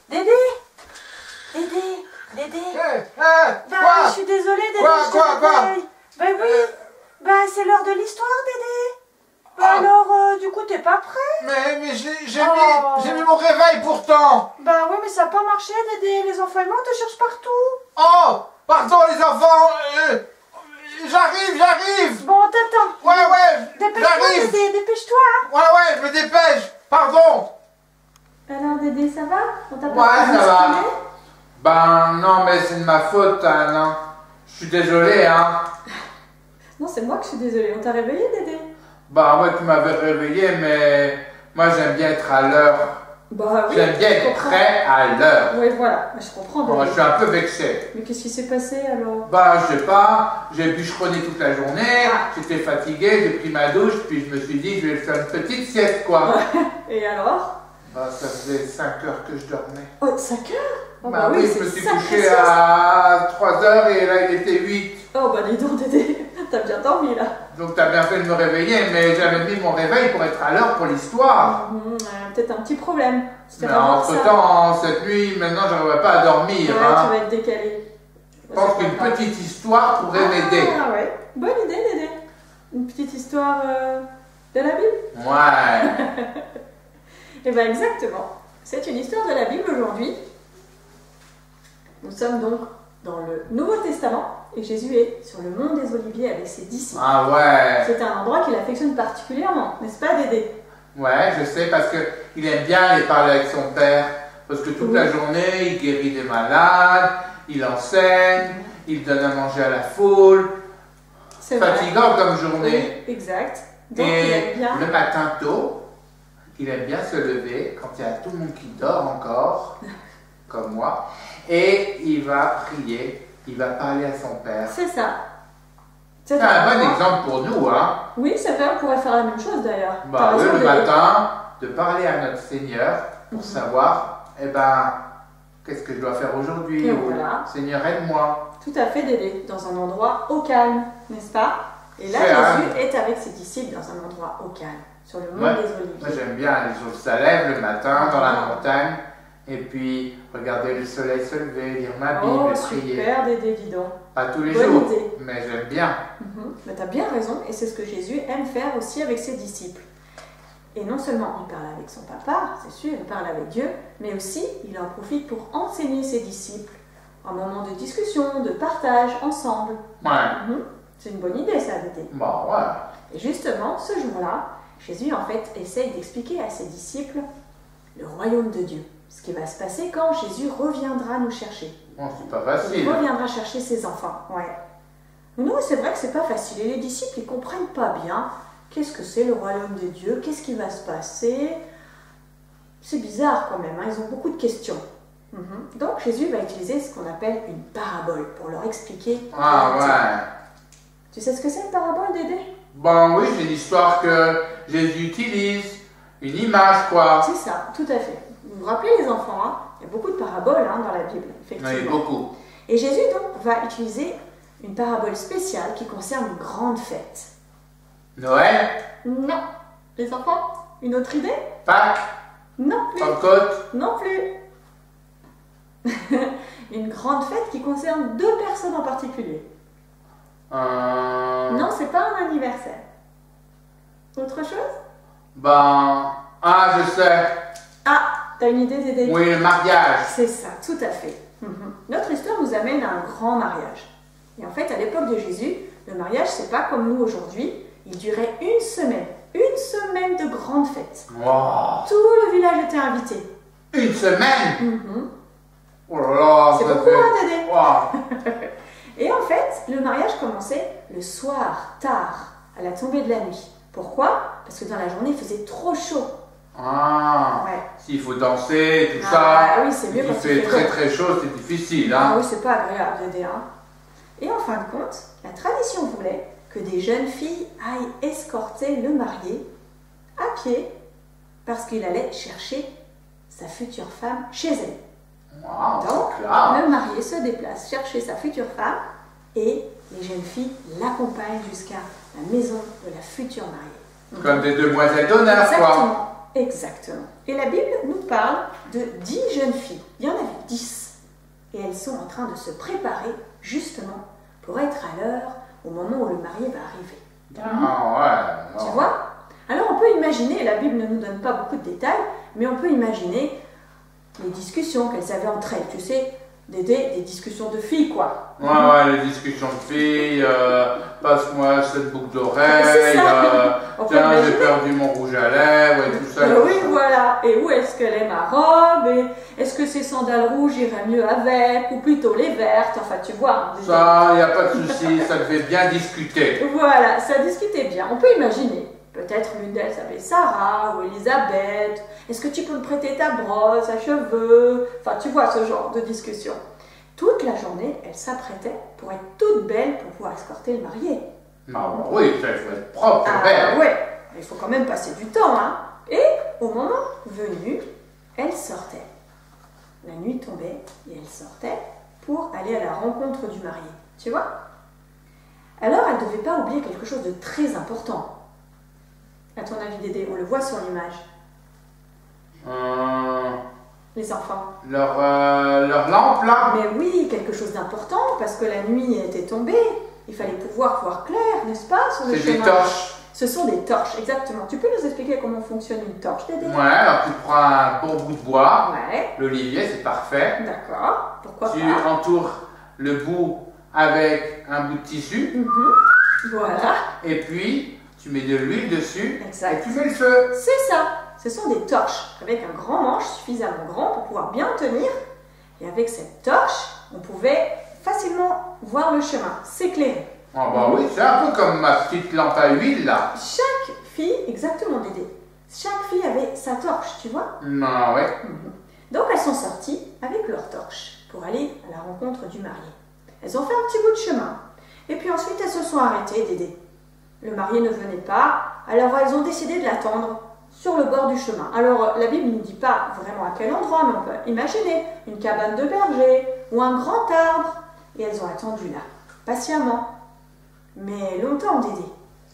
Dédé, Dédé, Dédé. Bah, Quoi? je suis désolée, Dédé. Quoi? Bah oui, bah c'est l'heure de l'histoire, Dédé. Bah alors, du coup, t'es pas prêt? Mais j'ai mis mon réveil pourtant. Bah oui, mais ça a pas marché, Dédé. Les enfants et moi, on te cherche partout. Oh, pardon les enfants. J'arrive. Bon, t'attends. Ouais, Dépêche-toi, j'arrive. Dédé, dépêche-toi. Hein. Ouais, je me dépêche. Pardon. Alors, Dédé, ça va? On t'a Ouais, pas ça va. bousculé? Ben non, mais c'est de ma faute, hein, non. Je suis désolé, hein. Non, c'est moi que je suis désolée. On t'a réveillé, Dédé? Bah ouais, tu m'avais réveillé, mais moi j'aime bien être à l'heure. Bah oui. J'aime bien être prêt à l'heure. Oui, voilà. Je comprends, Dédé. Bon, je suis un peu vexé. Mais qu'est-ce qui s'est passé, alors? Bah je sais pas, j'ai bûcheronné toute la journée, Ah. j'étais fatigué, j'ai pris ma douche, puis je me suis dit je vais faire une petite sieste quoi. Et alors? Bah ça faisait 5 heures que je dormais. Oh, 5 heures? Oh, Bah oui, je c'est me suis sacré couché sieste. à 3 heures et là il était 8. Oh, bah dis donc, Dédé. T'as bien dormi, là. Donc t'as bien fait de me réveiller, mais j'avais mis mon réveil pour être à l'heure pour l'histoire. Peut-être un petit problème. Mais entre temps, cette nuit, maintenant j'arriverai pas à dormir. Ouais, Hein. tu vas être décalé. Je pense qu'une petite histoire pourrait m'aider. Ah ouais, bonne idée, Dédé. Une petite histoire de la Bible. Ouais. Eh bien exactement. C'est une histoire de la Bible aujourd'hui. Nous sommes donc dans le Nouveau Testament et Jésus est sur le mont des Oliviers avec ses disciples. Ah ouais. C'est un endroit qu'il affectionne particulièrement, n'est-ce pas, Dédé? Ouais, je sais, parce qu'il aime bien aller parler avec son père. Parce que toute la journée, il guérit des malades, il enseigne, il donne à manger à la foule. C'est vrai. Fatigant comme journée. Oui, exact. Donc il Et aime bien. le matin tôt, il aime bien se lever quand il y a tout le monde qui dort encore, comme moi, et il va prier, il va parler à son père. C'est ça. C'est un bon exemple pour nous, hein. Oui, c'est vrai, on pourrait faire la même chose d'ailleurs. Bah T'as oui, raison, le Dédé. matin, de parler à notre Seigneur pour savoir, eh ben, qu'est-ce que je dois faire aujourd'hui? Et Ou, voilà. Seigneur, aide-moi. Tout à fait, Dédé, dans un endroit au calme, n'est-ce pas? Et là, C'est Jésus est avec ses disciples dans un endroit au calme, sur le mont Ouais. des Moi, Oliviers. j'aime bien aller sur le salève le matin dans la montagne, et puis regarder le soleil se lever, lire ma Bible Oh, et prier. super, Dédé, dis donc. Pas tous les Bonne jours, idée. mais j'aime bien. Mais tu as bien raison, et c'est ce que Jésus aime faire aussi avec ses disciples. Et non seulement il parle avec son papa, c'est sûr, il parle avec Dieu, mais aussi il en profite pour enseigner ses disciples. Un moment de discussion, de partage ensemble. Ouais. C'est une bonne idée, ça, Dédé. Bon, ouais. Et justement, ce jour-là, Jésus, en fait, essaye d'expliquer à ses disciples le royaume de Dieu. Ce qui va se passer quand Jésus reviendra nous chercher. Bon, c'est pas Il facile. reviendra chercher ses enfants. Ouais. Mais non, c'est vrai que c'est pas facile. Et les disciples, ils comprennent pas bien qu'est-ce que c'est le royaume de Dieu, qu'est-ce qui va se passer. C'est bizarre quand même, hein, ils ont beaucoup de questions. Donc Jésus va utiliser ce qu'on appelle une parabole pour leur expliquer. Ah ouais. Tu sais ce que c'est une parabole, Dédé? Bon, oui, c'est l'histoire que Jésus utilise. Une image, quoi. C'est ça, tout à fait. Vous vous rappelez les enfants, hein, il y a beaucoup de paraboles dans la Bible, effectivement. Oui, beaucoup. Et Jésus donc va utiliser une parabole spéciale qui concerne une grande fête. Noël, Non. Les enfants, une autre idée? Pâques, Non plus. Pentecôte. Non plus. Une grande fête qui concerne deux personnes en particulier. Non, c'est pas un anniversaire. Autre chose? Ben, ah, je sais. Ah, t'as une idée, Dédé? Oui, le mariage. C'est ça, tout à fait. Notre histoire nous amène à un grand mariage. Et en fait, à l'époque de Jésus, le mariage, c'est pas comme nous aujourd'hui. Il durait une semaine. Une semaine de grande fête. Wow. Tout le village était invité. Une semaine. Oh là là, C'est ça beaucoup, fait... hein, Dédé? Wow. Et en fait, le mariage commençait le soir, tard, à la tombée de la nuit. Pourquoi? Parce que dans la journée, il faisait trop chaud. Ah, Ouais. s'il faut danser, tout Ah, ça. oui, c'est mieux il quand fait il fait très chaud. très chaud, c'est difficile, Ah hein. oui, c'est pas agréable, Dédé, hein. Et en fin de compte, la tradition voulait que des jeunes filles aillent escorter le marié à pied parce qu'il allait chercher sa future femme chez elle. Wow, Donc, c'est clair. le marié se déplace chercher sa future femme et les jeunes filles l'accompagnent jusqu'à la maison de la future mariée. Comme des demoiselles d'honneur, quoi. Exactement. Exactement. Et la Bible nous parle de 10 jeunes filles. Il y en avait 10. Et elles sont en train de se préparer justement pour être à l'heure au moment où le marié va arriver. Ah ouais. Tu vois? Alors on peut imaginer, la Bible ne nous donne pas beaucoup de détails, mais on peut imaginer les discussions qu'elles avaient entre elles. Tu sais, des discussions de filles, quoi. Ouais, les discussions de filles, passe-moi cette boucle d'oreille, tiens, j'ai perdu mon rouge à lèvres et tout ça. Oui, voilà. Et où est-ce qu'elle est ma robe? Et est-ce que ces sandales rouges iraient mieux avec? Ou plutôt les vertes? Enfin, tu vois. Ça, il n'y a pas de souci, ça devait bien discuter. Voilà, ça discutait bien. On peut imaginer. Peut-être l'une d'elles s'appelait Sarah ou Elisabeth. Est-ce que tu peux me prêter ta brosse à cheveux? Enfin, tu vois ce genre de discussion. Toute la journée, elle s'apprêtait pour être toute belle pour pouvoir escorter le marié. Ah oui, ça, il faut être propre et belle. Ouais, il faut quand même passer du temps, hein. Et au moment venu, elle sortait. La nuit tombait et elle sortait pour aller à la rencontre du marié. Tu vois? Alors, elle ne devait pas oublier quelque chose de très important. À ton avis, Dédé, on le voit sur l'image. Les enfants. Leur lampe, là? Mais oui, quelque chose d'important, parce que la nuit était tombée. Il fallait pouvoir voir clair, n'est-ce pas, sur le chemin. C'est des torches. Ce sont des torches, exactement. Tu peux nous expliquer comment fonctionne une torche, Dédé? Ouais, alors tu prends un bon bout de bois. Ouais. L'olivier, c'est parfait. D'accord. Pourquoi Tu pas? entoures le bout avec un bout de tissu. Voilà. Et puis, tu mets de l'huile dessus. Exact. Et tu mets le feu. C'est ça. Ce sont des torches avec un grand manche suffisamment grand pour pouvoir bien tenir. Et avec cette torche, on pouvait facilement voir le chemin, s'éclairer. Ah bah oui, c'est un peu comme ma petite lampe à huile là. Chaque fille, exactement Dédé, chaque fille avait sa torche, tu vois. Non, ouais. Donc elles sont sorties avec leur torche pour aller à la rencontre du marié. Elles ont fait un petit bout de chemin. Et puis ensuite elles se sont arrêtées, Dédé. Le marié ne venait pas, alors elles ont décidé de l'attendre sur le bord du chemin. Alors la Bible ne nous dit pas vraiment à quel endroit, mais on peut imaginer une cabane de berger ou un grand arbre. Et elles ont attendu là, patiemment. Mais longtemps, Dédé.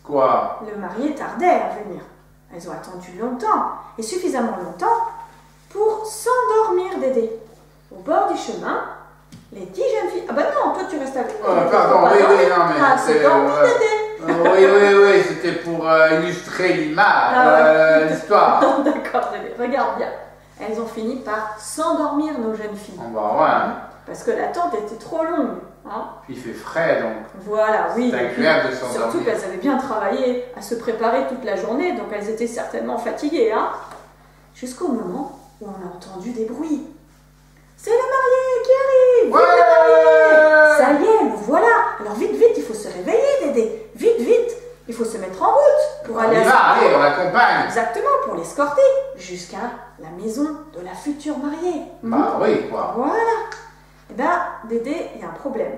Quoi? Le marié tardait à venir. Elles ont attendu longtemps, et suffisamment longtemps pour s'endormir, Dédé. Au bord du chemin, les 10 jeunes filles... Ah bah non, toi tu restes avec moi. Pardon, oui, non, mais ah, c'est dormi, Dédé. oui, c'était pour illustrer l'image, l'histoire. D'accord, Dédé, regarde bien. Elles ont fini par s'endormir, nos jeunes filles. On va voir. Parce que l'attente était trop longue. Hein. Puis il fait frais, donc. Voilà, oui. C'est agréable de s'endormir. Surtout qu'elles avaient bien travaillé à se préparer toute la journée, donc elles étaient certainement fatiguées. Hein. Jusqu'au moment où on a entendu des bruits. C'est le marié qui arrive! Ouais, le marié! Ça y est, le voilà! Alors vite, vite, il faut se réveiller, Dédé. Vite, vite, il faut se mettre en route pour aller allez, on l'accompagne. Exactement, pour l'escorter jusqu'à la maison de la future mariée. Bah oui, quoi. Voilà. Eh bien, Dédé, il y a un problème.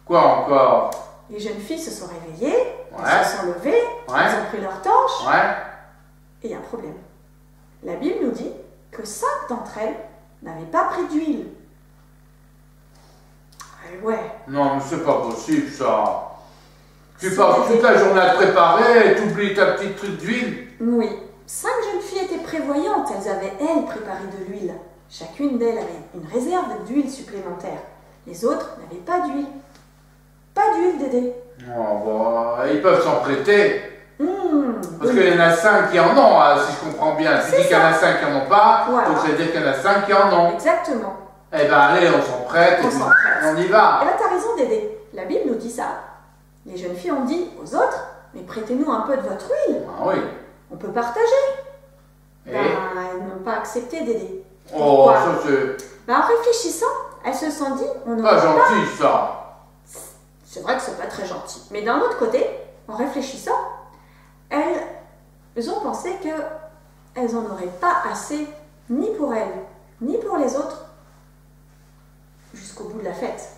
Quoi encore? Les jeunes filles se sont réveillées, Ouais. elles se sont levées, elles ont pris leur torche, Ouais. et il y a un problème. La Bible nous dit que 5 d'entre elles n'avaient pas pris d'huile. Ouais. Non, mais c'est pas possible, ça. Tu passes toute la journée à te préparer et t'oublies ta petite truc d'huile. Oui. 5 jeunes filles étaient prévoyantes, elles avaient, elles, préparé de l'huile. Chacune d'elles avait une réserve d'huile supplémentaire. Les autres n'avaient pas d'huile. Pas d'huile, Dédé. Oh, bah, ils peuvent s'en prêter. Parce qu'il y en a 5 qui en ont, hein, si je comprends bien. Tu dis qu'il y en a 5 qui en ont pas, voilà. Donc ça veut dire qu'il y en a 5 qui en ont. Exactement. Eh ben allez, on s'en prête, On s'en prête. On y va. Eh bien, t'as raison, Dédé. La Bible nous dit ça. Les jeunes filles ont dit aux autres, mais prêtez-nous un peu de votre huile. Ah oui. On peut partager. Et Ben, elles n'ont pas accepté, Dédé. oh, Pourquoi? ça c'est Ben, en réfléchissant, elles se sont dit, on pas n'aurait pas... gentil, ça. C'est vrai que c'est pas très gentil. Mais d'un autre côté, en réfléchissant, elles ont pensé qu'elles n'en auraient pas assez, ni pour elles, ni pour les autres, jusqu'au bout de la fête.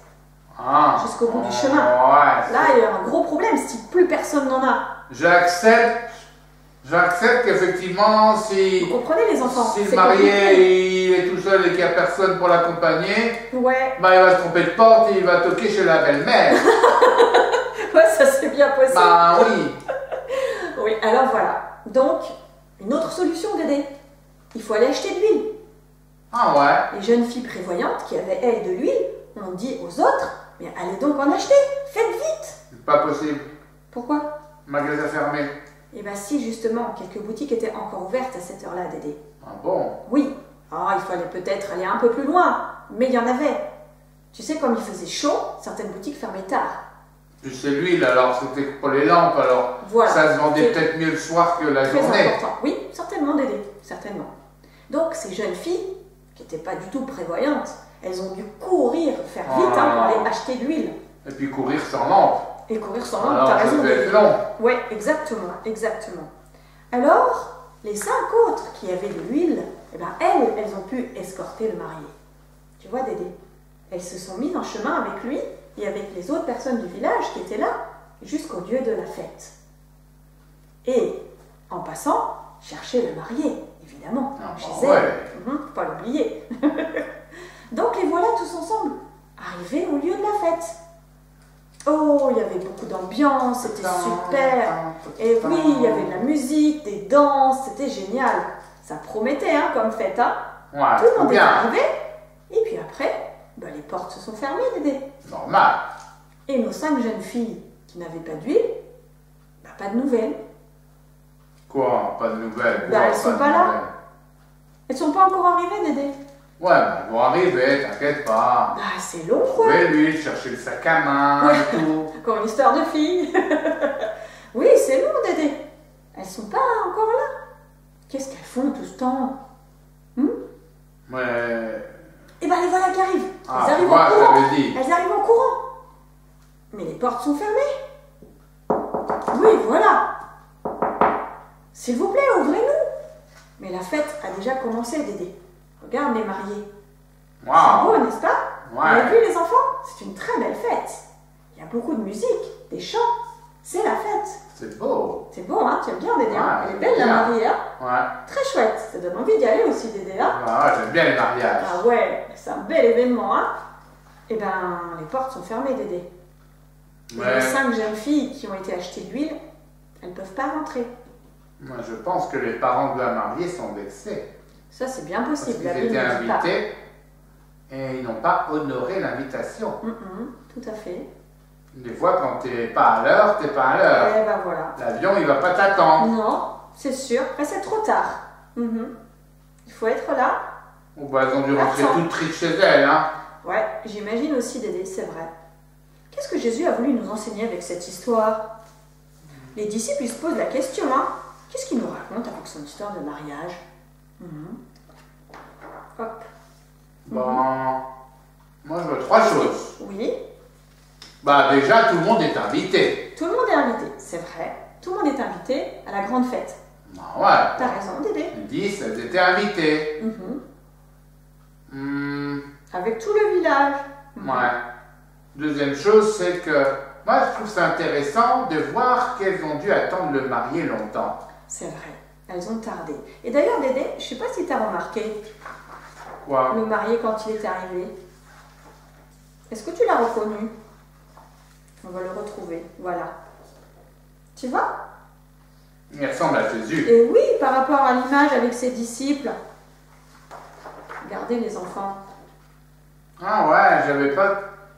Ah. Jusqu'au bout du chemin. Ouais. Là, il y a un gros problème si plus personne n'en a. J'accepte qu'effectivement, si Vous comprenez, les enfants? le C'est marié compliqué. il est tout seul et qu'il n'y a personne pour l'accompagner, Ouais. bah, il va se tromper de porte et il va toquer chez la belle-mère. Ouais, ça c'est bien possible. Bah oui. Oui, alors voilà. Donc, une autre solution, Dédé. il faut aller acheter de l'huile. Ah ouais. Les jeunes filles prévoyantes qui avaient, elles, de l'huile, ont dit aux autres, mais allez donc en acheter, faites vite. C'est pas possible. Pourquoi? Magasin fermé. Eh bien si, justement, quelques boutiques étaient encore ouvertes à cette heure-là, Dédé. Ah bon? Oui, il fallait peut-être aller un peu plus loin, mais il y en avait. Tu sais, comme il faisait chaud, certaines boutiques fermaient tard. Puis c'est l'huile, alors c'était pour les lampes, alors Voilà. ça se vendait C'est peut-être mieux le soir que la très journée. important. Oui, certainement, Dédé, certainement. Donc ces jeunes filles, qui n'étaient pas du tout prévoyantes, elles ont dû courir, faire vite pour aller acheter de l'huile. Et puis courir sans lampe. Et courir sans lampe, Alors t'as ça raison. devait être long. Oui, exactement, exactement. Alors, les 5 autres qui avaient de l'huile, eh ben, elles ont pu escorter le marié. Tu vois, Dédé, elles se sont mises en chemin avec lui et avec les autres personnes du village qui étaient là jusqu'au lieu de la fête. Et, en passant, chercher le marié, évidemment, chez elle. Faut pas l'oublier. Donc, les voilà tous ensemble, arrivés au lieu de la fête. Oh, il y avait beaucoup d'ambiance, c'était super. Et oui, il y avait de la musique, des danses, c'était génial. Ça promettait comme fête, hein. Ouais, tout le monde est bien. arrivé. Et puis après, les portes se sont fermées, Dédé. Normal. Et nos 5 jeunes filles qui n'avaient pas d'huile, pas de nouvelles. Quoi? Pas de nouvelles? Elles sont pas là. Elles sont pas encore arrivées, Dédé. Ouais, elles vont arriver, t'inquiète pas. C'est long, quoi. Trouver l'huile, chercher le sac à main et tout. Encore une histoire de filles. Oui, c'est long, Dédé. Elles sont pas encore là. Qu'est-ce qu'elles font tout ce temps? Ouais. Eh ben, les voilà qui arrivent. Ah, Elles arrivent moi, en courant. j'avais dit. Elles arrivent en courant. Mais les portes sont fermées. Oui, voilà. S'il vous plaît, ouvrez-nous. Mais la fête a déjà commencé, Dédé. Regarde les mariés. C'est Waouh. beau, n'est-ce pas? Vous avez vu, les enfants? C'est une très belle fête. Il y a beaucoup de musique, des chants. C'est la fête. C'est beau. C'est beau, hein? Tu aimes bien, Dédé, hein? Ouais, Elle est belle, la bien. mariée, hein? Ouais. Très chouette. Ça donne envie d'y aller aussi, Dédé, hein? Ouais, j'aime bien les mariages. Ah ouais, c'est un bel événement, hein? Eh ben, les portes sont fermées, Dédé. Et Ouais. les 5 jeunes filles qui ont été achetées de l'huile, elles ne peuvent pas rentrer. Moi, je pense que les parents de la mariée sont vexés. Ça, c'est bien Parce possible. qu'ils La Bible étaient ne dit pas. invités et ils n'ont pas honoré l'invitation. Tout à fait. Des fois, quand t'es pas à l'heure, t'es pas à l'heure. Eh ben voilà. L'avion, il va pas t'attendre. Non, c'est sûr. Mais c'est trop tard. Il faut être là. Ou bah, elles ont dû rentrer Attends. toutes tristes chez elles, hein. Ouais, j'imagine aussi, Dédé, c'est vrai. Qu'est-ce que Jésus a voulu nous enseigner avec cette histoire? Les disciples, ils se posent la question, hein. Qu'est-ce qu'il nous raconte avec son histoire de mariage? Hop. Bon, moi, je veux 3 choses. Oui, Bah, déjà, tout le monde est invité. tout le monde est invité, c'est vrai. Tout le monde est invité à la grande fête. Bah, ouais. T'as raison, Dédé. Ils disent, elles étaient invitées. Avec tout le village. Ouais. Deuxième chose, c'est que moi, je trouve ça intéressant de voir qu'elles ont dû attendre le marié longtemps. C'est vrai, elles ont tardé. Et d'ailleurs, Dédé, je sais pas si t'as remarqué, Quoi? le marié quand il est arrivé. Est-ce que tu l'as reconnu? On va le retrouver, voilà. Tu vois? Il ressemble à Jésus. Et oui, par rapport à l'image avec ses disciples. Regardez les enfants. Ah ouais,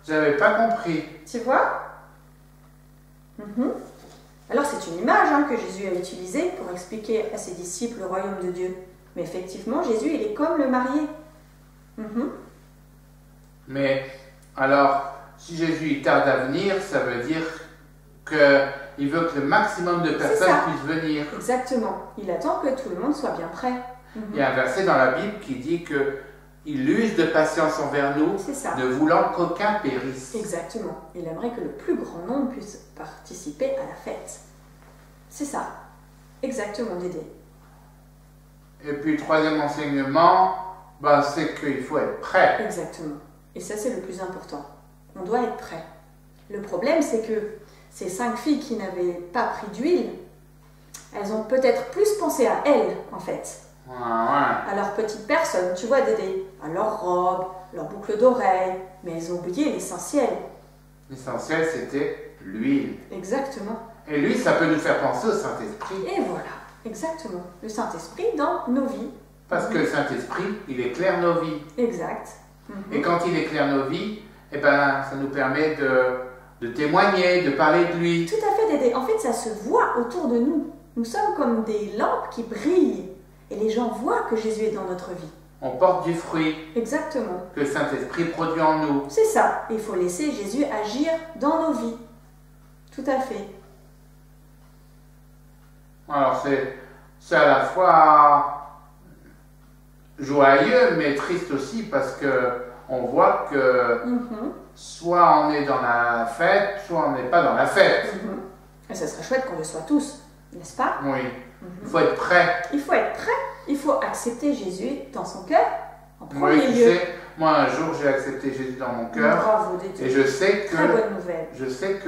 j'avais pas compris. Tu vois? Alors c'est une image que Jésus a utilisée pour expliquer à ses disciples le royaume de Dieu. Mais effectivement, Jésus, il est comme le marié. Mais alors, si Jésus il tarde à venir, ça veut dire qu'il veut que le maximum de personnes ça. puissent venir. Exactement. Il attend que tout le monde soit bien prêt. Il y a un verset dans la Bible qui dit que il use de patience envers nous, C'est ça. ne voulant qu'aucun périsse. Exactement. Il aimerait que le plus grand nombre puisse participer à la fête. C'est ça. Exactement, Dédé. Et puis, troisième enseignement, c'est qu'il faut être prêt. Exactement. Et ça, c'est le plus important. On doit être prêt. Le problème, c'est que ces 5 filles qui n'avaient pas pris d'huile, elles ont peut-être plus pensé à elles, en fait. Ouais. À leur petite personne, tu vois, Dédé. À leur robe, leur boucle d'oreille. Mais elles ont oublié l'essentiel. L'essentiel, c'était l'huile. Exactement. Et lui, ça peut nous faire penser au Saint-Esprit. Et voilà. Exactement. Le Saint-Esprit dans nos vies. Parce que le Saint-Esprit, il éclaire nos vies. Exact. Et quand il éclaire nos vies, eh ben, ça nous permet de témoigner, de parler de lui. Tout à fait, Dédé. En fait, ça se voit autour de nous. Nous sommes comme des lampes qui brillent. Et les gens voient que Jésus est dans notre vie. On porte du fruit Exactement. que le Saint-Esprit produit en nous. C'est ça. Il faut laisser Jésus agir dans nos vies. Tout à fait. Alors c'est à la fois joyeux mais triste aussi parce que on voit que soit on est dans la fête, soit on n'est pas dans la fête. Et ça serait chouette qu'on le soit tous, n'est-ce pas? Oui. Il faut être prêt. Il faut être prêt. Il faut accepter Jésus dans son cœur en Oui, premier tu lieu. sais, moi un jour j'ai accepté Jésus dans mon cœur. Bravo, Dédé. Et je sais Très bonne nouvelle. je serai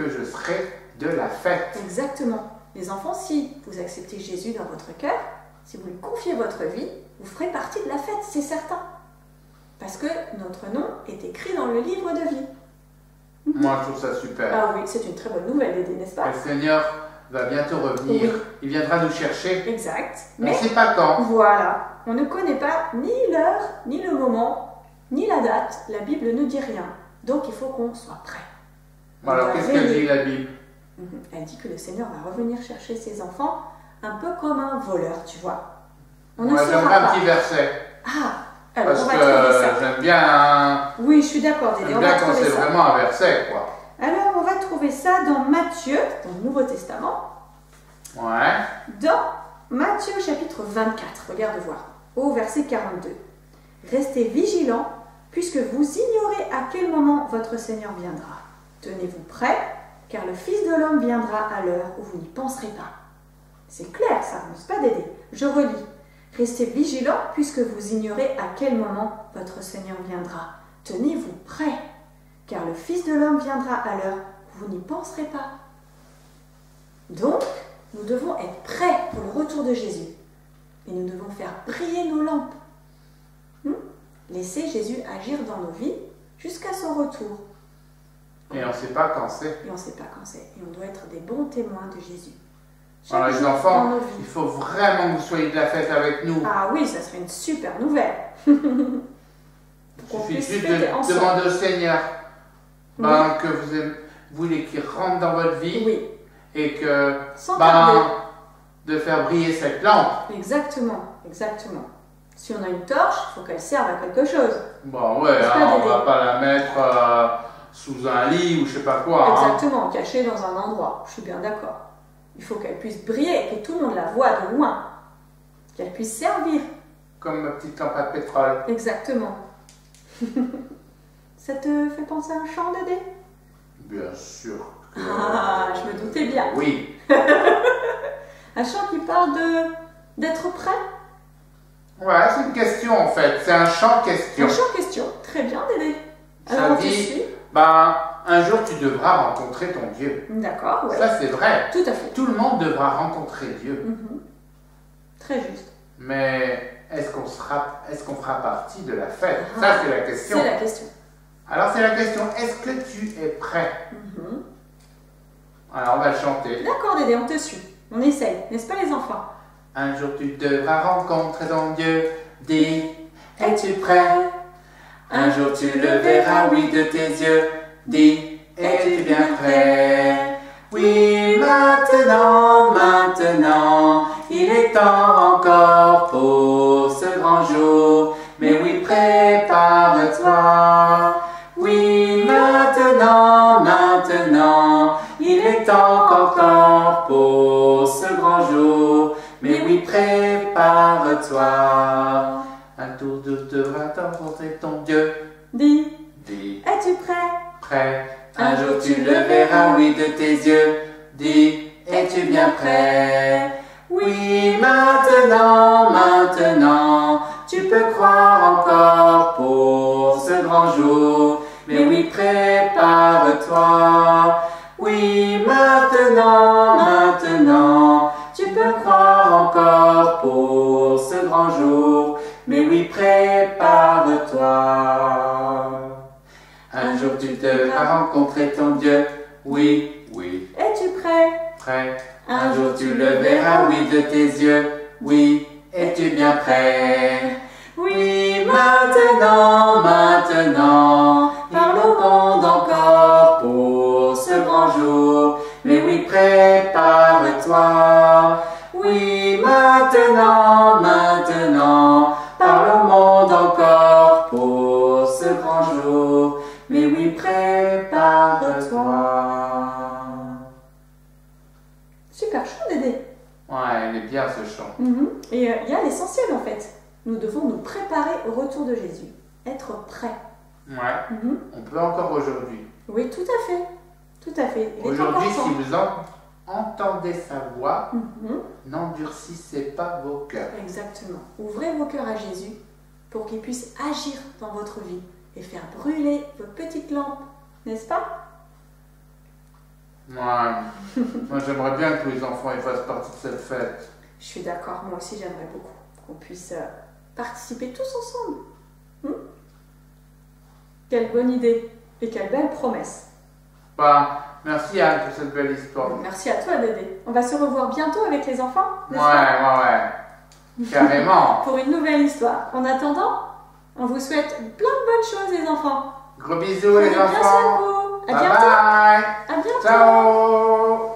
de la fête. Exactement. Les enfants, si vous acceptez Jésus dans votre cœur, si vous lui confiez votre vie, vous ferez partie de la fête, c'est certain. Parce que notre nom est écrit dans le livre de vie. Moi je trouve ça super. Ah oui, c'est une très bonne nouvelle, Dédé, n'est-ce pas? Le Seigneur va bientôt revenir. Oui. Il viendra nous chercher. Exact. On ne Mais sait pas quand. voilà, on ne connaît pas ni l'heure, ni le moment, ni la date. La Bible ne dit rien. Donc il faut qu'on soit prêt. Bon, alors On va qu'est-ce qu'elle veiller. dit la Bible? Elle dit que le Seigneur va revenir chercher ses enfants un peu comme un voleur, tu vois. On ne Moi saura j'aimerais un pas. petit verset. Ah, alors Parce on va trouver ça. que j'aime bien, Oui, je suis d'accord, Dédé, j'aime on bien va quand trouver c'est ça. vraiment un verset, quoi. Alors on va trouver ça dans Matthieu, dans le Nouveau Testament, Ouais. dans Matthieu chapitre 24, regarde voir, au verset 42. Restez vigilants, puisque vous ignorez à quel moment votre Seigneur viendra. Tenez-vous prêts, car le Fils de l'homme viendra à l'heure où vous n'y penserez pas. C'est clair, ça, n'est-ce pas, Dédé? Je relis. Restez vigilants, puisque vous ignorez à quel moment votre Seigneur viendra. Tenez-vous prêts, car le Fils de l'homme viendra à l'heure où vous n'y penserez pas. Donc, nous devons être prêts pour le retour de Jésus. Et nous devons faire briller nos lampes. Laisser Jésus agir dans nos vies jusqu'à son retour. Et on ne sait pas quand c'est. Et on ne sait pas quand c'est. Et on doit être des bons témoins de Jésus. Chaque Alors les jour enfants, dans nos vies. il faut vraiment que vous soyez de la fête avec nous. Ah oui, ça serait une super nouvelle. Il qu'on suffit puisse juste fêter de ensemble. demander au Seigneur que vous voulez qu'il rentre dans votre vie Oui, et que sans tarder. de faire briller cette lampe. Exactement, exactement. Si on a une torche, il faut qu'elle serve à quelque chose. Bon ouais, C'est pas on d'aider. va pas la mettre sous un lit ou je sais pas quoi. Hein. Exactement, cachée dans un endroit. Je suis bien d'accord. Il faut qu'elle puisse briller, que tout le monde la voie de loin. Qu'elle puisse servir. Comme ma petite lampe à pétrole. Exactement. Ça te fait penser à un chant, Dédé? Bien sûr. que- Ah, je me doutais bien. Oui. Un chant qui parle d'être prêt. Ouais, c'est une question en fait. C'est un chant Un question. chant question. Très bien, Dédé. Ça Alors, on te dit- suit. Un jour tu devras rencontrer ton Dieu. D'accord, ouais. Ça c'est vrai. Tout à fait. Tout le monde devra rencontrer Dieu. Mhm. Très juste. Mais est-ce qu'on fera partie de la fête? Ah, Ça c'est la question. C'est la question. Alors c'est la question, est-ce que tu es prêt? Mhm. Alors on va le chanter. D'accord, Dédé, on te suit. On essaye, n'est-ce pas, les enfants? Un jour tu devras rencontrer ton Dieu. Dis, es-tu prêt? Un jour tu le verras, oui, de tes yeux. Dis, es-tu bien prêt? Oui, maintenant, il est temps encore pour ce grand jour. Mais oui, prépare-toi. Oui, maintenant, il est temps encore pour ce grand jour. Mais oui, prépare-toi. Un jour tu devras rencontrer ton Dieu. Dis, Dis, es-tu prêt? prêt. Un jour tu le verras, oui, de tes yeux. Dis, es-tu bien prêt? Oui, maintenant, tu peux croire encore pour ce grand jour. Mais oui, prépare-toi. Oui, maintenant, tu peux croire encore pour ce grand jour. Mais oui, prépare-toi. Un jour tu devras rencontrer ton Dieu. Oui, Es-tu prêt? prêt. Un jour tu le verras, oui, de tes yeux. Oui, es-tu es-tu bien prêt? Oui, maintenant, maintenant, par le monde encore pour ce grand jour. Mais oui, prépare-toi. Oui, maintenant, maintenant, par le monde encore pour ce grand jour. Mais oui, prépare-toi. Super chou, Dédé. Ouais, il est bien ce chant. Et il y a l'essentiel en fait. Nous devons nous préparer au retour de Jésus. Être prêt. Ouais, on peut encore aujourd'hui. Oui, tout à fait. Tout à fait. Il est Aujourd'hui, important. si vous entendez sa voix, n'endurcissez pas vos cœurs. Exactement. Ouvrez vos cœurs à Jésus pour qu'il puisse agir dans votre vie et faire brûler vos petites lampes. N'est-ce pas? Ouais. Moi, j'aimerais bien que tous les enfants y fassent partie de cette fête. Je suis d'accord. Moi aussi, j'aimerais beaucoup qu'on puisse participer tous ensemble. Quelle bonne idée et quelle belle promesse. Bah, merci Anne pour cette belle histoire. Merci à toi, Dédé. On va se revoir bientôt avec les enfants, n'est-ce Ouais, pas? ouais. Carrément. Pour une nouvelle histoire. En attendant, on vous souhaite plein de bonnes choses, les enfants. Gros bisous les Prenez bien soin de enfants. vous. À Bye bientôt. bye. À bientôt. Ciao.